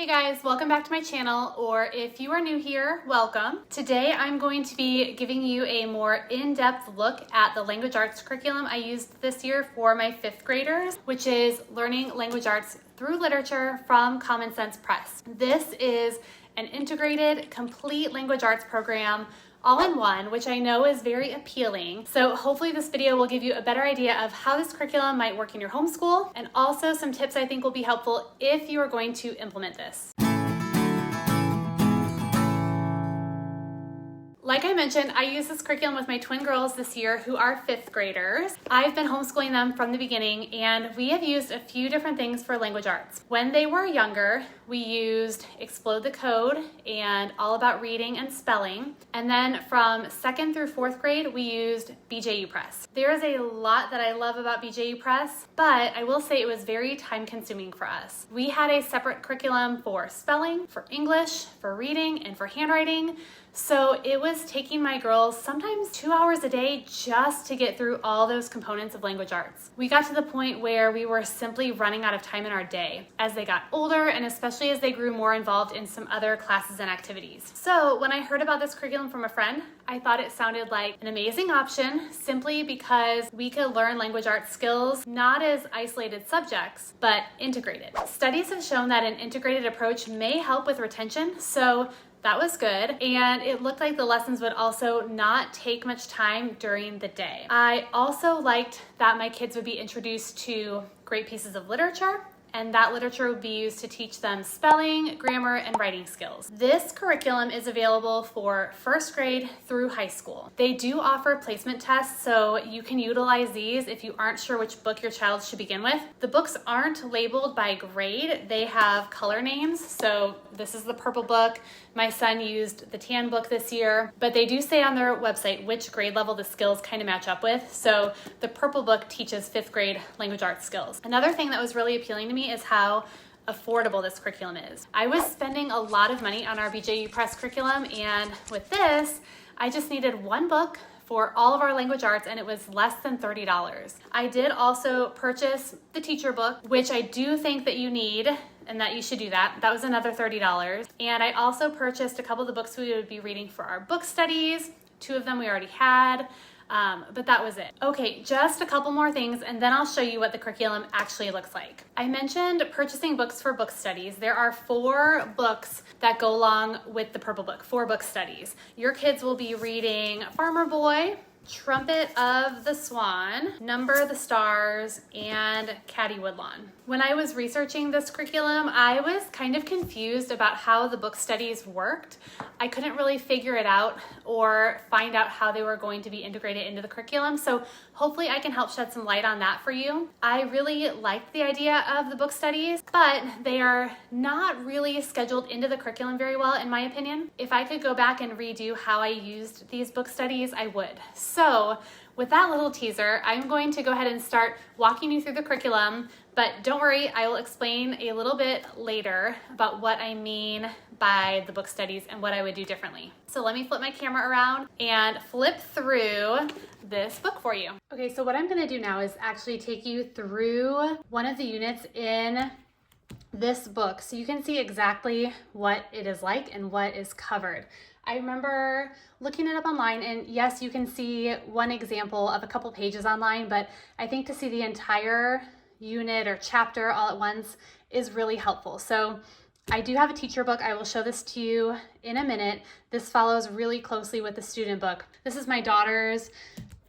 guys, welcome back to my channel, or if you are new here, welcome. Today I'm going to be giving you a more in-depth look at the language arts curriculum I used this year for my 5th graders, which is Learning Language Arts Through Literature from Common Sense Press. This is an integrated, complete language arts program all in one, which I know is very appealing. So hopefully this video will give you a better idea of how this curriculum might work in your homeschool, and also some tips I think will be helpful if you are going to implement this. Like I mentioned, I use this curriculum with my twin girls this year who are 5th graders. I've been homeschooling them from the beginning, and we have used a few different things for language arts. When they were younger, we used Explode the Code and All About Reading and Spelling. And then from 2nd through 4th grade, we used BJU Press. There is a lot that I love about BJU Press, but I will say it was very time consuming for us. We had a separate curriculum for spelling, for English, for reading, and for handwriting. So it was taking my girls sometimes 2 hours a day just to get through all those components of language arts. We got to the point where we were simply running out of time in our day as they got older, and especially as they grew more involved in some other classes and activities. So when I heard about this curriculum from a friend, I thought it sounded like an amazing option simply because we could learn language arts skills not as isolated subjects, but integrated. Studies have shown that an integrated approach may help with retention, so that was good, and it looked like the lessons would also not take much time during the day. I also liked that my kids would be introduced to great pieces of literature, and that literature would be used to teach them spelling, grammar, and writing skills. This curriculum is available for 1st grade through high school. They do offer placement tests, so you can utilize these if you aren't sure which book your child should begin with. The books aren't labeled by grade. They have color names, so this is the purple book. My son used the tan book this year, but they do say on their website which grade level the skills kind of match up with. So the purple book teaches 5th grade language arts skills. Another thing that was really appealing to me is how affordable this curriculum is. I was spending a lot of money on our BJU Press curriculum, and with this, I just needed one book for all of our language arts, and it was less than $30. I did also purchase the teacher book, which I do think that you need and that you should do that. That was another $30. And I also purchased a couple of the books we would be reading for our book studies. 2 of them we already had. But that was it. Okay, just a couple more things, and then I'll show you what the curriculum actually looks like. I mentioned purchasing books for book studies. There are 4 books that go along with the purple book, 4 book studies. Your kids will be reading Farmer Boy, Trumpet of the Swan, Number of the Stars, and Caddy Woodlawn. When I was researching this curriculum, I was kind of confused about how the book studies worked. I couldn't really figure it out or find out how they were going to be integrated into the curriculum, so hopefully I can help shed some light on that for you. I really liked the idea of the book studies, but they are not really scheduled into the curriculum very well, in my opinion. If I could go back and redo how I used these book studies, I would. So with that little teaser, I'm going to go ahead and start walking you through the curriculum, but don't worry, I will explain a little bit later about what I mean by the book studies and what I would do differently. So let me flip my camera around and flip through this book for you. Okay, so what I'm gonna do now is actually take you through one of the units in this book so you can see exactly what it is like and what is covered. I remember looking it up online, and yes, you can see one example of a couple pages online, but I think to see the entire unit or chapter all at once is really helpful. So I do have a teacher book. I will show this to you in a minute. This follows really closely with the student book. This is my daughter's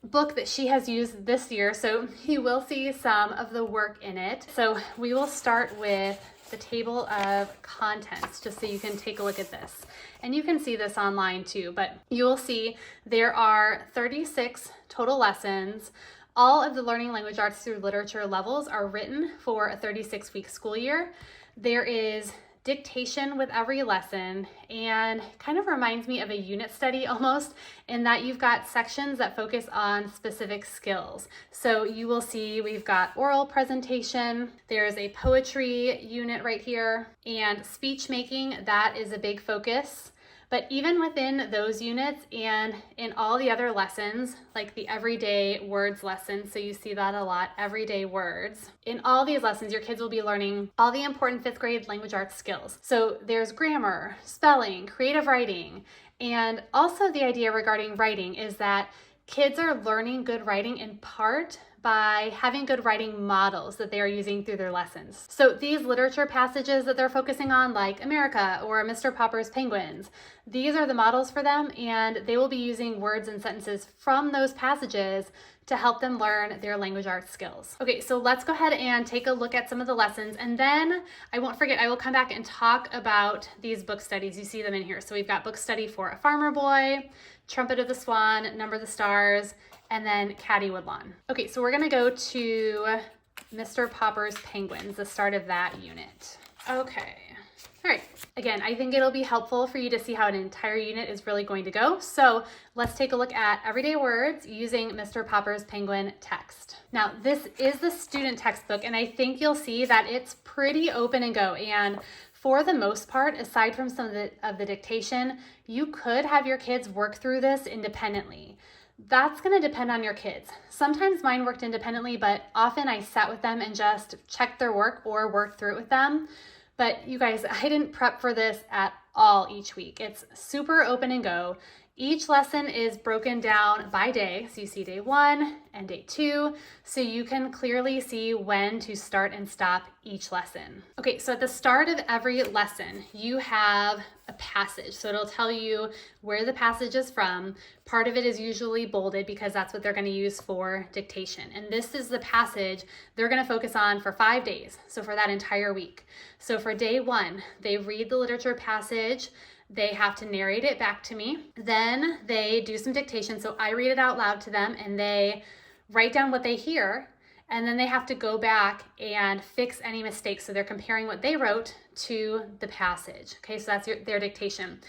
book that she has used this year, so you will see some of the work in it. So we will start with the table of contents just so you can take a look at this. And you can see this online too, but you will see there are 36 total lessons. All of the Learning Language Arts Through Literature levels are written for a 36-week school year. There is dictation with every lesson, and kind of reminds me of a unit study almost, in that you've got sections that focus on specific skills. So you will see we've got oral presentation, there's a poetry unit right here, and speech making, that is a big focus. But even within those units and in all the other lessons, like the everyday words lesson, so you see that a lot, everyday words, in all these lessons, your kids will be learning all the important 5th grade language arts skills. So there's grammar, spelling, creative writing, and also the idea regarding writing is that kids are learning good writing in part by having good writing models that they are using through their lessons. So these literature passages that they're focusing on, like America or Mr. Popper's Penguins, these are the models for them, and they will be using words and sentences from those passages to help them learn their language arts skills. Okay, so let's go ahead and take a look at some of the lessons, and then I won't forget, I will come back and talk about these book studies. You see them in here. So we've got book study for A Farmer Boy, Trumpet of the Swan, Number the Stars, and then Caddy Woodlawn. Okay, so we're gonna go to Mr. Popper's Penguins, the start of that unit. Okay, all right. Again, I think it'll be helpful for you to see how an entire unit is really going to go. So let's take a look at everyday words using Mr. Popper's Penguin text. Now, this is the student textbook, and I think you'll see that it's pretty open and go. And for the most part, aside from some of the dictation, you could have your kids work through this independently. That's going to depend on your kids. Sometimes mine worked independently, but often I sat with them and just checked their work or worked through it with them. But you guys, I didn't prep for this at all each week. It's super open and go. Each lesson is broken down by day. So you see day 1 and day 2, so you can clearly see when to start and stop each lesson. Okay, so at the start of every lesson, you have a passage. So it'll tell you where the passage is from. Part of it is usually bolded because that's what they're going to use for dictation. And this is the passage they're going to focus on for 5 days. So for that entire week. So for day 1, they read the literature passage. They have to narrate it back to me. Then they do some dictation. So I read it out loud to them and they write down what they hear. And then they have to go back and fix any mistakes. So they're comparing what they wrote to the passage. Okay, so that's their dictation.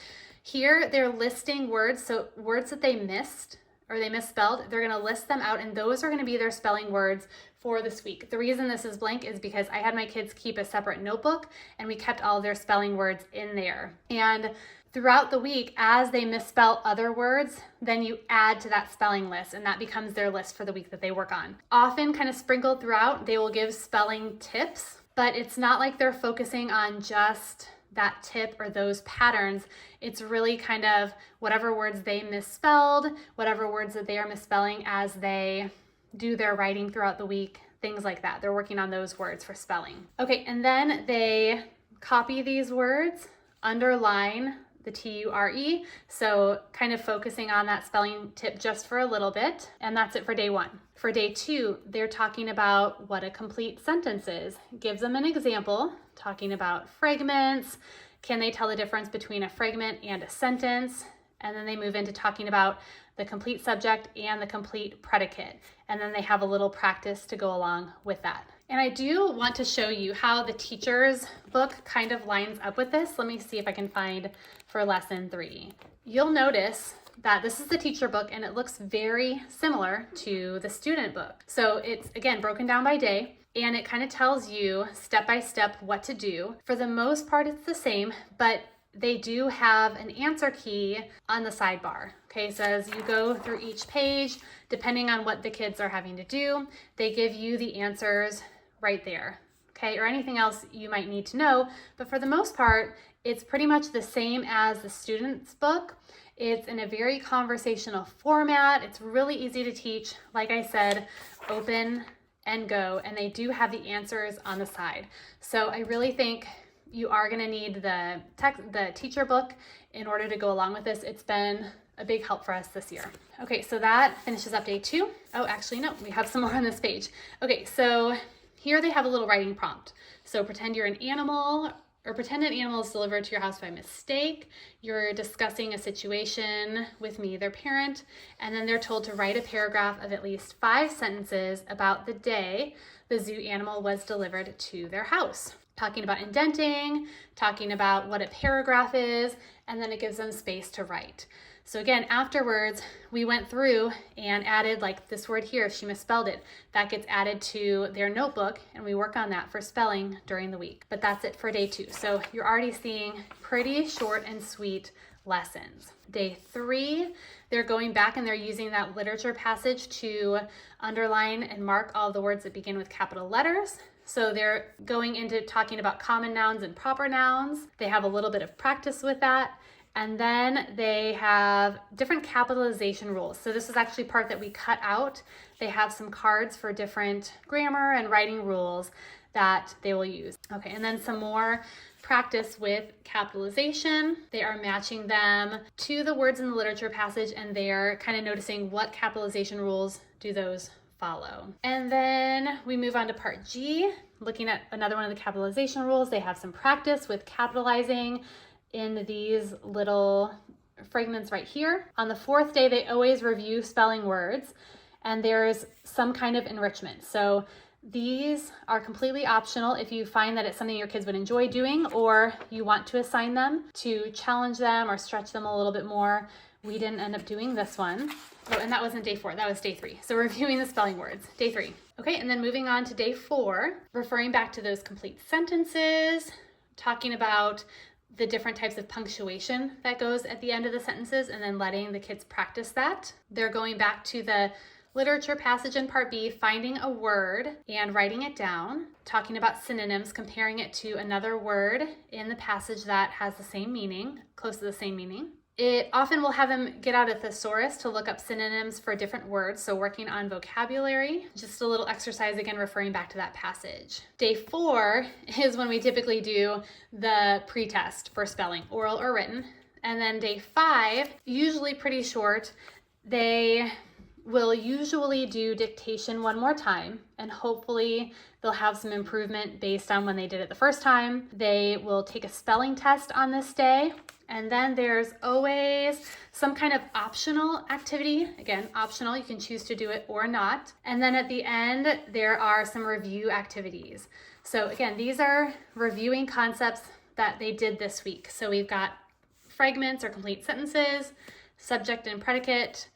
Here they're listing words. So words that they missed or they misspelled, they're going to list them out. And those are going to be their spelling words for this week. The reason this is blank is because I had my kids keep a separate notebook and we kept all their spelling words in there. And throughout the week, as they misspell other words, then you add to that spelling list and that becomes their list for the week that they work on. Often kind of sprinkled throughout, they will give spelling tips, but it's not like they're focusing on just that tip or those patterns. It's really kind of whatever words they misspelled, whatever words that they are misspelling as they do their writing throughout the week, things like that. They're working on those words for spelling. Okay, and then they copy these words, underline the T-U-R-E, so kind of focusing on that spelling tip just for a little bit, and that's it for day 1. For day 2, they're talking about what a complete sentence is. Gives them an example, talking about fragments. Can they tell the difference between a fragment and a sentence? And then they move into talking about the complete subject and the complete predicate. And then they have a little practice to go along with that. And I do want to show you how the teacher's book kind of lines up with this. Let me see if I can find for lesson 3. You'll notice that this is the teacher book and it looks very similar to the student book. So it's, again, broken down by day. And it kind of tells you step by step what to do. For the most part, it's the same, but they do have an answer key on the sidebar. Okay, so as you go through each page, depending on what the kids are having to do, they give you the answers right there. Okay, or anything else you might need to know. But for the most part, it's pretty much the same as the student's book. It's in a very conversational format. It's really easy to teach. Like I said, open and go, and they do have the answers on the side. So I really think you are going to need the teacher book in order to go along with this. It's been a big help for us this year. Okay, so that finishes up day 2. Oh, actually, no, we have some more on this page. Okay, so here they have a little writing prompt. So pretend you're an animal, or pretend an animal is delivered to your house by mistake. You're discussing a situation with me, their parent, and then they're told to write a paragraph of at least 5 sentences about the day the zoo animal was delivered to their house. Talking about indenting, talking about what a paragraph is, and then it gives them space to write. So again, afterwards, we went through and added, like this word here, if she misspelled it, that gets added to their notebook, and we work on that for spelling during the week. But that's it for day 2. So you're already seeing pretty short and sweet lessons. Day 3, they're going back and they're using that literature passage to underline and mark all the words that begin with capital letters. So they're going into talking about common nouns and proper nouns. They have a little bit of practice with that. And then they have different capitalization rules. So this is actually part that we cut out. They have some cards for different grammar and writing rules that they will use. Okay, and then some more practice with capitalization. They are matching them to the words in the literature passage, and they're kind of noticing what capitalization rules do those follow. And then we move on to part G, looking at another one of the capitalization rules. They have some practice with capitalizing in these little fragments right here. On the 4th day, they always review spelling words, and there's some kind of enrichment. So these are completely optional if you find that it's something your kids would enjoy doing, or you want to assign them to challenge them or stretch them a little bit more. We didn't end up doing this one. Oh, and that wasn't day 4, that was day 3. So reviewing the spelling words, day 3. Okay, and then moving on to day 4, referring back to those complete sentences, talking about the different types of punctuation that goes at the end of the sentences, and then letting the kids practice that. They're going back to the literature passage in part B, finding a word and writing it down, talking about synonyms, comparing it to another word in the passage that has the same meaning, close to the same meaning. It often will have them get out a thesaurus to look up synonyms for different words, so working on vocabulary. Just a little exercise, again, referring back to that passage. Day 4 is when we typically do the pre-test for spelling, oral or written. And then day 5, usually pretty short, they will usually do dictation one more time, and hopefully they'll have some improvement based on when they did it the first time. They will take a spelling test on this day, and then there's always some kind of optional activity. Again, optional, you can choose to do it or not. And then at the end, there are some review activities. So again, these are reviewing concepts that they did this week. So we've got fragments or complete sentences, subject and predicate,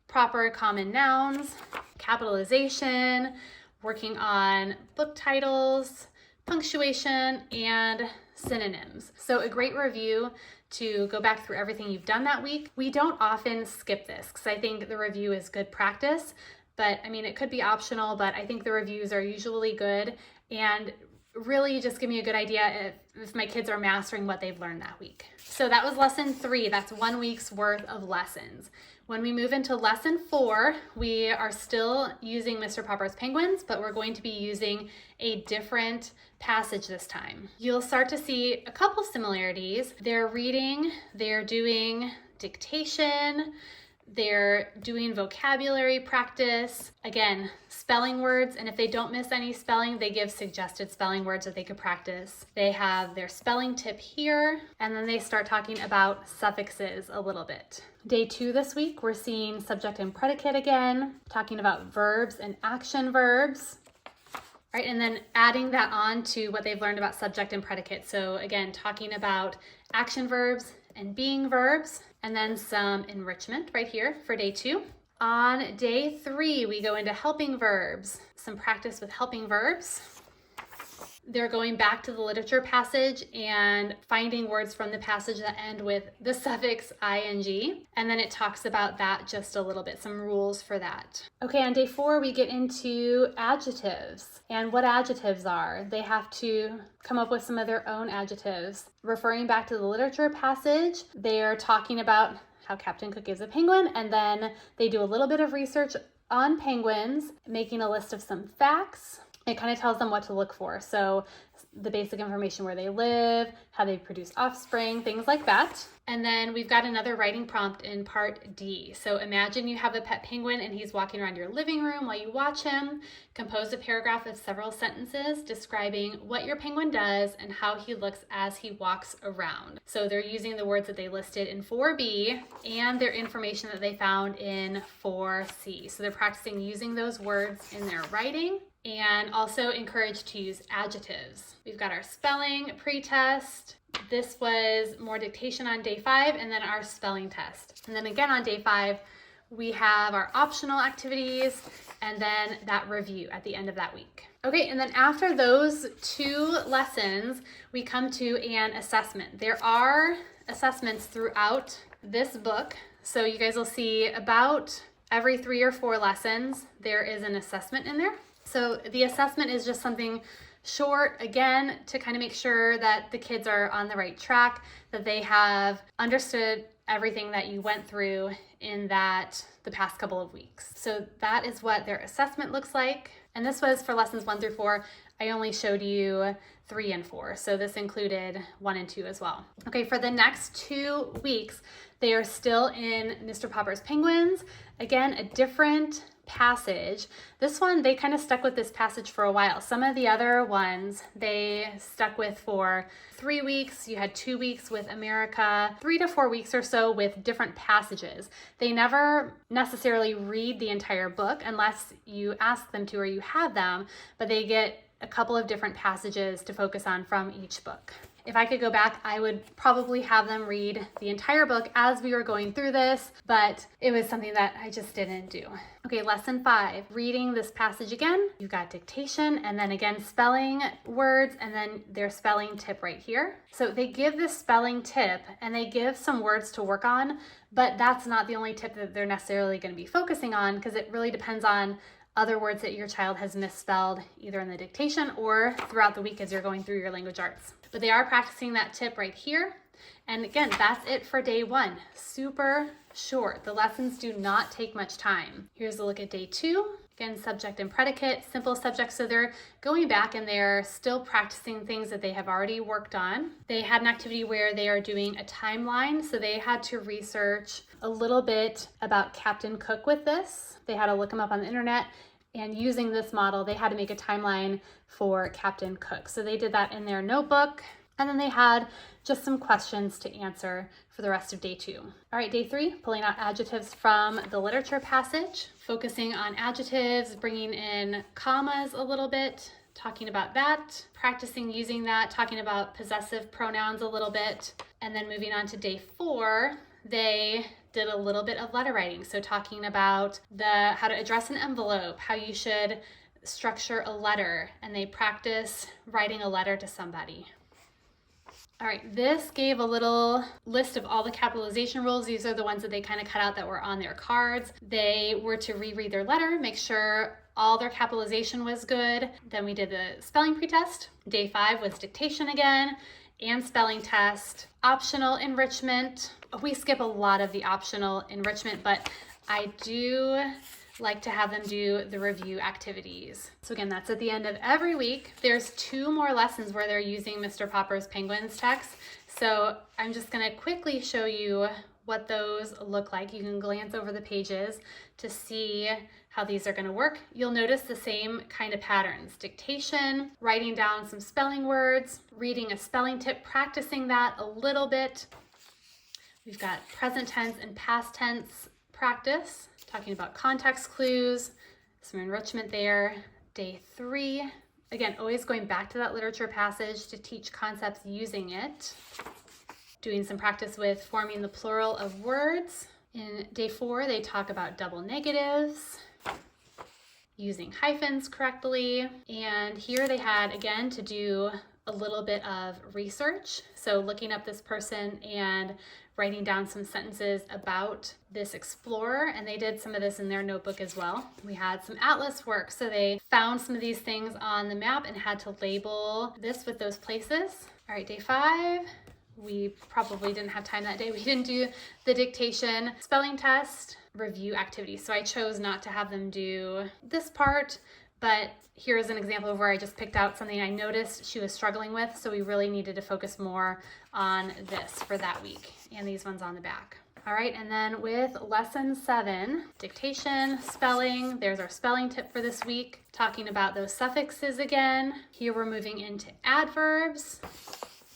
proper common nouns, capitalization, working on book titles, punctuation, and synonyms. So a great review to go back through everything you've done that week. We don't often skip this because I think the review is good practice, but I mean, it could be optional, but I think the reviews are usually good and really just give me a good idea if my kids are mastering what they've learned that week. So that was lesson 3. That's 1 week's worth of lessons. When we move into lesson 4, we are still using Mr. Popper's Penguins, but we're going to be using a different passage this time. You'll start to see a couple similarities. They're reading, they're doing dictation, they're doing vocabulary practice, again, spelling words, and if they don't miss any spelling, they give suggested spelling words that they could practice. They have their spelling tip here, and then they start talking about suffixes a little bit. Day 2 this week, we're seeing subject and predicate again, talking about verbs and action verbs. Right, and then adding that on to what they've learned about subject and predicate. So again, talking about action verbs and being verbs, and then some enrichment right here for day 2. On day 3, we go into helping verbs, some practice with helping verbs. They're going back to the literature passage and finding words from the passage that end with the suffix ing. And then it talks about that just a little bit, some rules for that. Okay, on day 4, we get into adjectives and what adjectives are. They have to come up with some of their own adjectives. Referring back to the literature passage, they are talking about how Captain Cook is a penguin, and then they do a little bit of research on penguins, making a list of some facts. It kind of tells them what to look for. So the basic information, where they live, how they produce offspring, things like that. And then we've got another writing prompt in part D. So imagine you have a pet penguin and he's walking around your living room while you watch him. Compose a paragraph of several sentences describing what your penguin does and how he looks as he walks around. So they're using the words that they listed in 4B and their information that they found in 4C. So they're practicing using those words in their writing, and also encouraged to use adjectives. We've got our spelling pre-test. This was more dictation on day 5, and then our spelling test. And then again on day 5, we have our optional activities and then that review at the end of that week. Okay, and then after those 2 lessons, we come to an assessment. There are assessments throughout this book. So you guys will see about every 3 or 4 lessons, there is an assessment in there. So the assessment is just something short, again, to kind of make sure that the kids are on the right track, that they have understood everything that you went through in the past couple of weeks. So that is what their assessment looks like. And this was for lessons 1 through 4. I only showed you 3 and 4. So this included 1 and 2 as well. Okay, for the next 2 weeks, they are still in Mr. Popper's Penguins. Again, a different passage. This one, they kind of stuck with this passage for a while. Some of the other ones, they stuck with for 3 weeks. You had 2 weeks with America, 3 to 4 weeks or so with different passages. They never necessarily read the entire book unless you ask them to or you have them, but they get a couple of different passages to focus on from each book. If I could go back, I would probably have them read the entire book as we were going through this, but it was something that I just didn't do. Okay, lesson 5, reading this passage again. You've got dictation and then again spelling words and then their spelling tip right here. So they give this spelling tip and they give some words to work on, but that's not the only tip that they're necessarily going to be focusing on because it really depends on other words that your child has misspelled either in the dictation or throughout the week as you're going through your language arts. But they are practicing that tip right here. And again, that's it for day 1. Super short. The lessons do not take much time. Here's a look at day 2. Again, subject and predicate, simple subject. So they're going back and they're still practicing things that they have already worked on. They had an activity where they are doing a timeline. So they had to research a little bit about Captain Cook with this. They had to look him up on the internet. And using this model, they had to make a timeline for Captain Cook. So they did that in their notebook. And then they had just some questions to answer for the rest of day 2. All right, day 3, pulling out adjectives from the literature passage, focusing on adjectives, bringing in commas a little bit, talking about that, practicing using that, talking about possessive pronouns a little bit. And then moving on to day 4, they did a little bit of letter writing. So talking about how to address an envelope, how you should structure a letter, and they practice writing a letter to somebody. All right, this gave a little list of all the capitalization rules. These are the ones that they kind of cut out that were on their cards. They were to reread their letter, make sure all their capitalization was good. Then we did the spelling pretest. Day 5 was dictation again and spelling test, optional enrichment. We skip a lot of the optional enrichment, but I do like to have them do the review activities. So again, that's at the end of every week. There's 2 more lessons where they're using Mr. Popper's Penguins text. So I'm just gonna quickly show you what those look like. You can glance over the pages to see how these are gonna work. You'll notice the same kind of patterns. Dictation, writing down some spelling words, reading a spelling tip, practicing that a little bit. We've got present tense and past tense practice, talking about context clues, some enrichment there. Day 3, again, always going back to that literature passage to teach concepts using it. Doing some practice with forming the plural of words. In day 4, they talk about double negatives, using hyphens correctly. And here they had, again, to do a little bit of research. So looking up this person and writing down some sentences about this explorer, and they did some of this in their notebook as well. We had some atlas work, so they found some of these things on the map and had to label this with those places. All right, day 5, we probably didn't have time that day. We didn't do the dictation, spelling test, review activity. So I chose not to have them do this part, but here's an example of where I just picked out something I noticed she was struggling with, so we really needed to focus more on this for that week, and these ones on the back. All right, and then with lesson 7, dictation, spelling, there's our spelling tip for this week, talking about those suffixes again. Here we're moving into adverbs,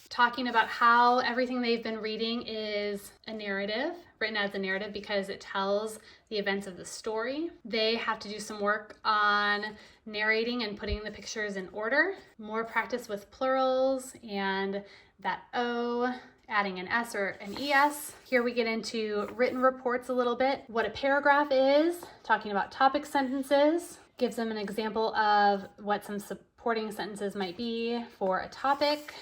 talking about how everything they've been reading is a narrative, written as a narrative because it tells the events of the story. They have to do some work on narrating and putting the pictures in order, more practice with plurals and that O, adding an S or an ES. Here we get into written reports a little bit, what a paragraph is, talking about topic sentences, gives them an example of what some supporting sentences might be for a topic.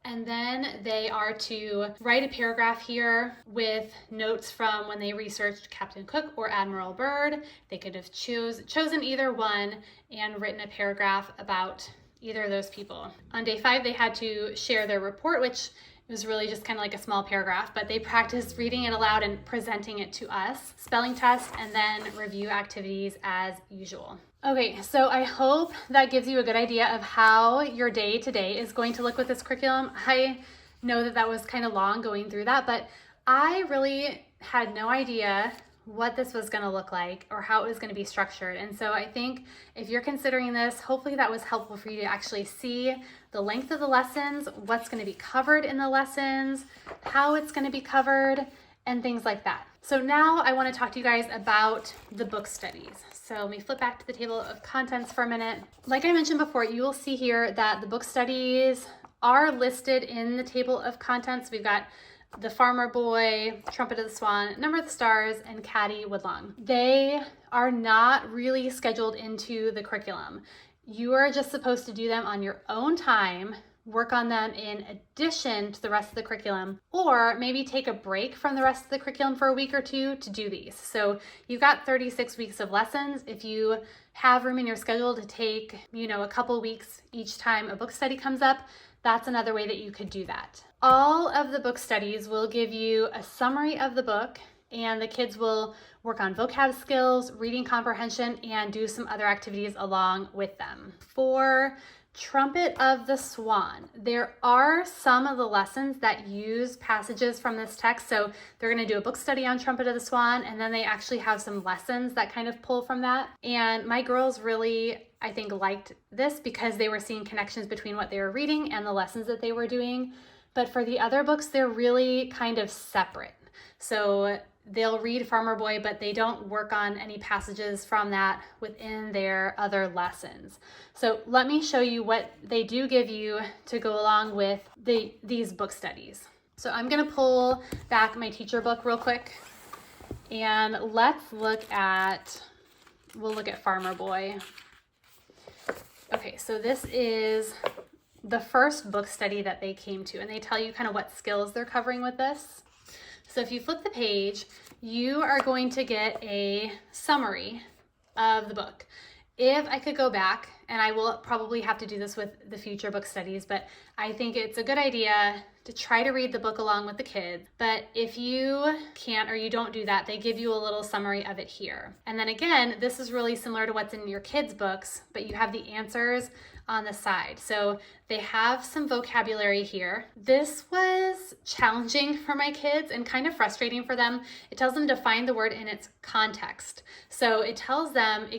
And then they are to write a paragraph here with notes from when they researched Captain Cook or Admiral Byrd. They could have chosen either one and written a paragraph about either of those people. On day 5, they had to share their report, which was really just kind of like a small paragraph, but they practiced reading it aloud and presenting it to us, spelling test, and then review activities as usual. Okay, so I hope that gives you a good idea of how your day today is going to look with this curriculum. I know that was kind of long going through that, but I really had no idea what this was going to look like or how it was going to be structured. And so I think if you're considering this, hopefully that was helpful for you to actually see the length of the lessons, what's going to be covered in the lessons, how it's going to be covered, and things like that. So now I want to talk to you guys about the book studies. So let me flip back to the table of contents for a minute. Like I mentioned before, you will see here that the book studies are listed in the table of contents. We've got The Farmer Boy, Trumpet of the Swan, Number of the Stars, and Caddy Woodlong. They are not really scheduled into the curriculum. You are just supposed to do them on your own time, work on them in addition to the rest of the curriculum, or maybe take a break from the rest of the curriculum for a week or two to do these. So you've got 36 weeks of lessons. If you have room in your schedule to take, a couple weeks each time a book study comes up, that's another way that you could do that. All of the book studies will give you a summary of the book, and the kids will work on vocab skills, reading comprehension, and do some other activities along with them. For Trumpet of the Swan, there are some of the lessons that use passages from this text. So they're going to do a book study on Trumpet of the Swan, and then they actually have some lessons that kind of pull from that. And my girls really, I think, liked this because they were seeing connections between what they were reading and the lessons that they were doing. But for the other books, they're really kind of separate. So they'll read Farmer Boy, but they don't work on any passages from that within their other lessons. So let me show you what they do give you to go along with these book studies. So I'm going to pull back my teacher book real quick, and let's look at Farmer Boy. Okay, so this is the first book study that they came to, and they tell you kind of what skills they're covering with this. So if you flip the page, you are going to get a summary of the book. If I could go back, and I will probably have to do this with the future book studies, but I think it's a good idea to try to read the book along with the kids. But if you can't or you don't do that, they give you a little summary of it here. And then again, this is really similar to what's in your kids' books, but you have the answers on the side. So they have some vocabulary here. This was challenging for my kids and kind of frustrating for them. It tells them to find the word in its context. So it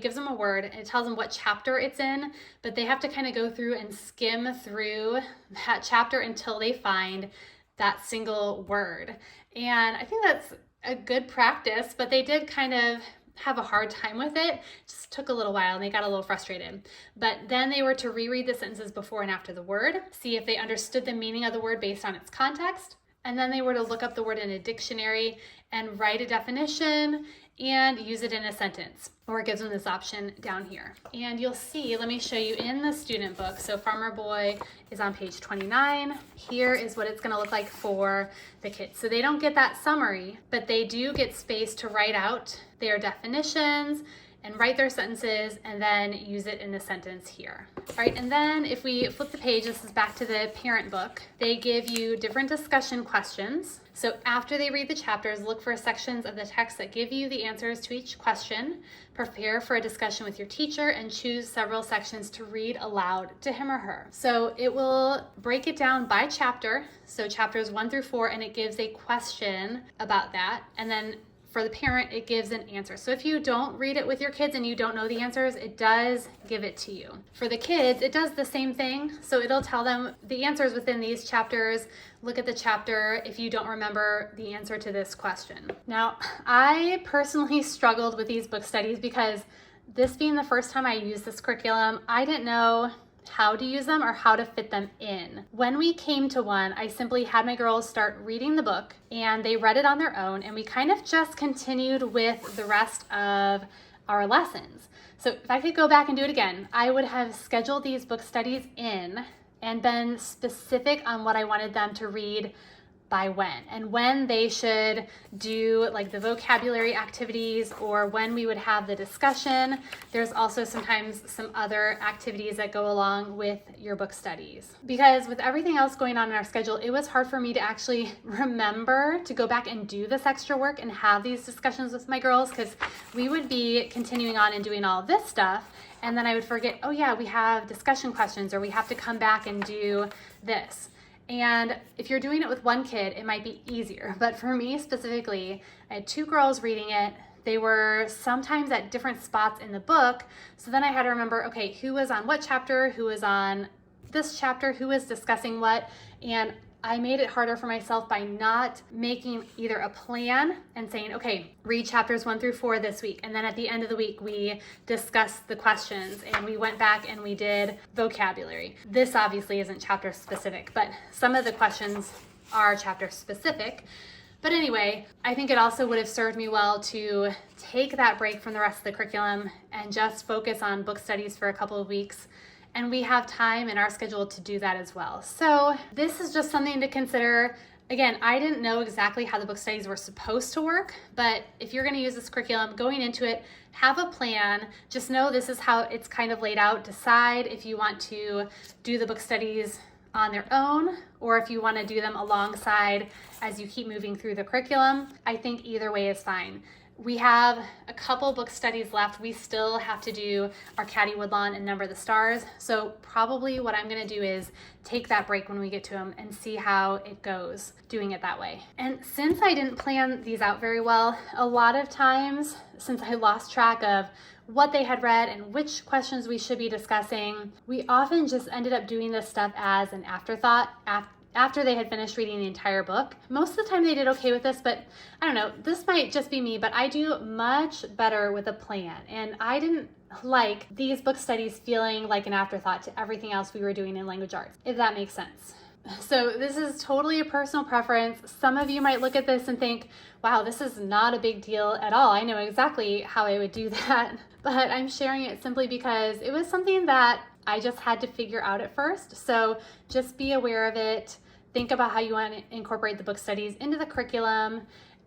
gives them a word, and it tells them what chapter it's in, but they have to kind of go through and skim through that chapter until they find that single word. And I think that's a good practice, but they did kind of have a hard time with it. It just took a little while and they got a little frustrated. But then they were to reread the sentences before and after the word, see if they understood the meaning of the word based on its context. And then they were to look up the word in a dictionary and write a definition and use it in a sentence, or it gives them this option down here. And you'll see, let me show you in the student book. So Farmer Boy is on page 29. Here is what it's going to look like for the kids. So they don't get that summary, but they do get space to write out their definitions and write their sentences and then use it in a sentence here. All right, and then if we flip the page, this is back to the parent book. They give you different discussion questions. So after they read the chapters, look for sections of the text that give you the answers to each question. Prepare for a discussion with your teacher and choose several sections to read aloud to him or her. So it will break it down by chapter, so chapters 1 through 4, and it gives a question about that. And then for the parent, it gives an answer. So if you don't read it with your kids and you don't know the answers, it does give it to you. For the kids, it does the same thing. So it'll tell them the answers within these chapters. Look at the chapter if you don't remember the answer to this question. Now, I personally struggled with these book studies because this being the first time I used this curriculum, I didn't know how to use them or how to fit them in. When we came to one, I simply had my girls start reading the book and they read it on their own, and we kind of just continued with the rest of our lessons. So if I could go back and do it again, I would have scheduled these book studies in and been specific on what I wanted them to read by when they should do like the vocabulary activities, or when we would have the discussion. There's also sometimes some other activities that go along with your book studies. Because with everything else going on in our schedule, it was hard for me to actually remember to go back and do this extra work and have these discussions with my girls, because we would be continuing on and doing all of this stuff, and then I would forget, oh yeah, we have discussion questions, or we have to come back and do this. And if you're doing it with one kid, it might be easier. But for me specifically, I had 2 girls reading it. They were sometimes at different spots in the book. So then I had to remember, okay, who was on what chapter, who was on this chapter, who was discussing what. And I made it harder for myself by not making either a plan and saying, okay, read chapters 1 through 4 this week. And then at the end of the week, we discussed the questions and we went back and we did vocabulary. This obviously isn't chapter specific, but some of the questions are chapter specific. But anyway, I think it also would have served me well to take that break from the rest of the curriculum and just focus on book studies for a couple of weeks. And we have time in our schedule to do that as well. So this is just something to consider. Again, I didn't know exactly how the book studies were supposed to work, but if you're going to use this curriculum, going into it, have a plan. Just know this is how it's kind of laid out. Decide if you want to do the book studies on their own, or if you want to do them alongside as you keep moving through the curriculum. I think either way is fine. We have a couple book studies left. We still have to do our Caddy Woodlawn and Number the Stars. So probably what I'm going to do is take that break when we get to them and see how it goes doing it that way. And since I didn't plan these out very well, a lot of times since I lost track of what they had read and which questions we should be discussing, we often just ended up doing this stuff as an afterthought after they had finished reading the entire book. Most of the time they did okay with this, but I don't know, this might just be me, but I do much better with a plan. And I didn't like these book studies feeling like an afterthought to everything else we were doing in language arts, if that makes sense. So this is totally a personal preference. Some of you might look at this and think, wow, this is not a big deal at all. I know exactly how I would do that, but I'm sharing it simply because it was something that I just had to figure out at first. So just be aware of it. Think about how you want to incorporate the book studies into the curriculum.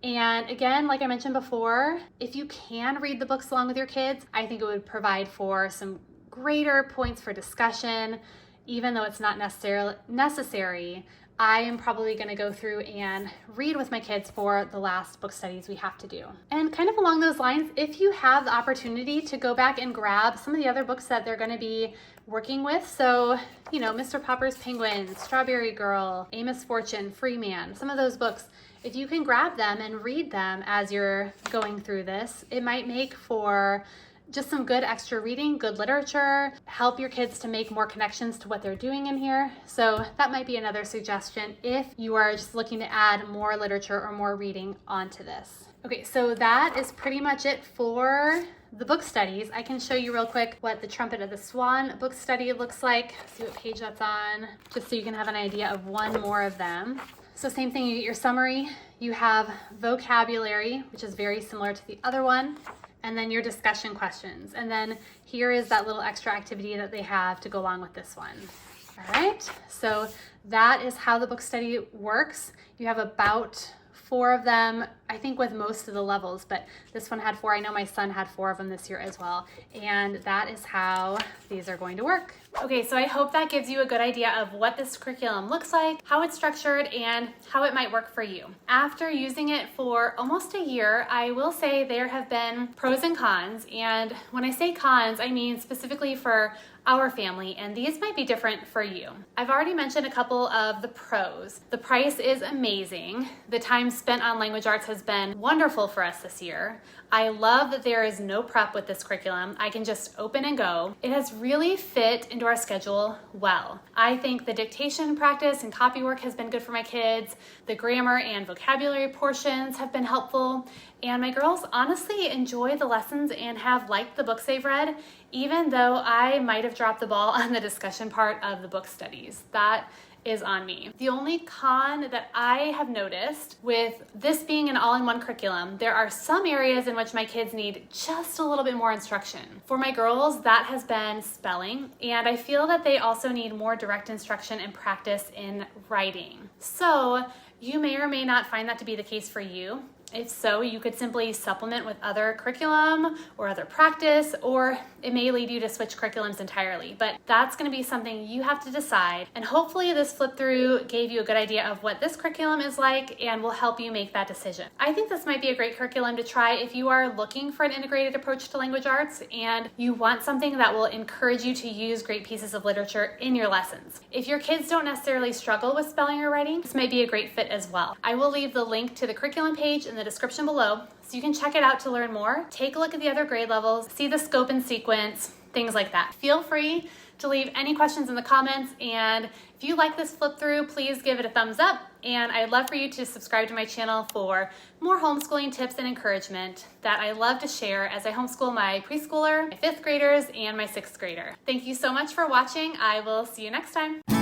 And again, like I mentioned before, if you can read the books along with your kids, I think it would provide for some greater points for discussion. Even though it's not necessary, I am probably going to go through and read with my kids for the last book studies we have to do. And kind of along those lines, if you have the opportunity to go back and grab some of the other books that they're going to be working with, so, you know, Mr. Popper's Penguins, Strawberry Girl, Amos Fortune, Free Man, some of those books, if you can grab them and read them as you're going through this, it might make for just some good extra reading, good literature, help your kids to make more connections to what they're doing in here. So that might be another suggestion if you are just looking to add more literature or more reading onto this. Okay, so that is pretty much it for the book studies. I can show you real quick what the Trumpet of the Swan book study looks like. See what page that's on, just so you can have an idea of one more of them. So same thing, you get your summary, you have vocabulary, which is very similar to the other one, and then your discussion questions. And then here is that little extra activity that they have to go along with this one. All right, so that is how the book study works. You have about 4 of them, I think with most of the levels, but this one had 4. I know my son had 4 of them this year as well. And that is how these are going to work. Okay, so I hope that gives you a good idea of what this curriculum looks like, how it's structured, and how it might work for you. After using it for almost a year, I will say there have been pros and cons. And when I say cons, I mean specifically for our family, and these might be different for you. I've already mentioned a couple of the pros. The price is amazing. The time spent on language arts has been wonderful for us this year. I love that there is no prep with this curriculum. I can just open and go. It has really fit into our schedule well. I think the dictation practice and copy work has been good for my kids. The grammar and vocabulary portions have been helpful. And my girls honestly enjoy the lessons and have liked the books they've read, even though I might have dropped the ball on the discussion part of the book studies. That is on me. The only con that I have noticed with this being an all-in-one curriculum, there are some areas in which my kids need just a little bit more instruction. For my girls, that has been spelling, and I feel that they also need more direct instruction and practice in writing. So you may or may not find that to be the case for you. If so, you could simply supplement with other curriculum or other practice, or it may lead you to switch curriculums entirely. But that's going to be something you have to decide. And hopefully this flip through gave you a good idea of what this curriculum is like and will help you make that decision. I think this might be a great curriculum to try if you are looking for an integrated approach to language arts and you want something that will encourage you to use great pieces of literature in your lessons. If your kids don't necessarily struggle with spelling or writing, this might be a great fit as well. I will leave the link to the curriculum page in the description below so you can check it out to learn more. Take a look at the other grade levels, see the scope and sequence, things like that. Feel free to leave any questions in the comments, and if you like this flip through, please give it a thumbs up, and I'd love for you to subscribe to my channel for more homeschooling tips and encouragement that I love to share as I homeschool my preschooler, my 5th graders, and my 6th grader. Thank you so much for watching. I will see you next time.